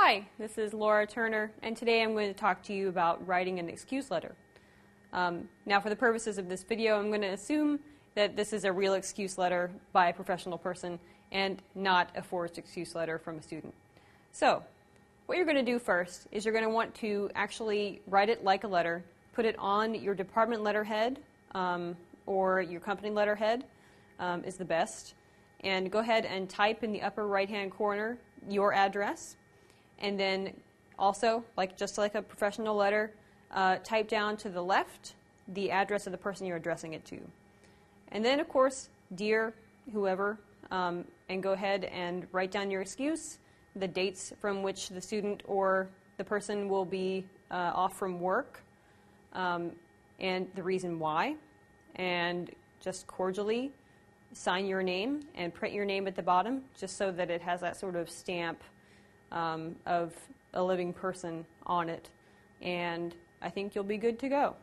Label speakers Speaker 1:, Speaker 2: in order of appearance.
Speaker 1: Hi, this is Laura Turner, and today I'm going to talk to you about writing an excuse letter. Now, for the purposes of this video, I'm going to assume that this is a real excuse letter by a professional person and not a forced excuse letter from a student. So, what you're going to do first is you're going to want to actually write it like a letter, put it on your department letterhead or your company letterhead is the best, and go ahead and type in the upper right-hand corner your address. And then also, just like a professional letter, type down to the left the address of the person you're addressing it to. And then, of course, dear whoever, and go ahead and write down your excuse, the dates from which the student or the person will be off from work, and the reason why, and just cordially sign your name and print your name at the bottom, just so that it has that sort of stamp of a living person on it, and I think you'll be good to go.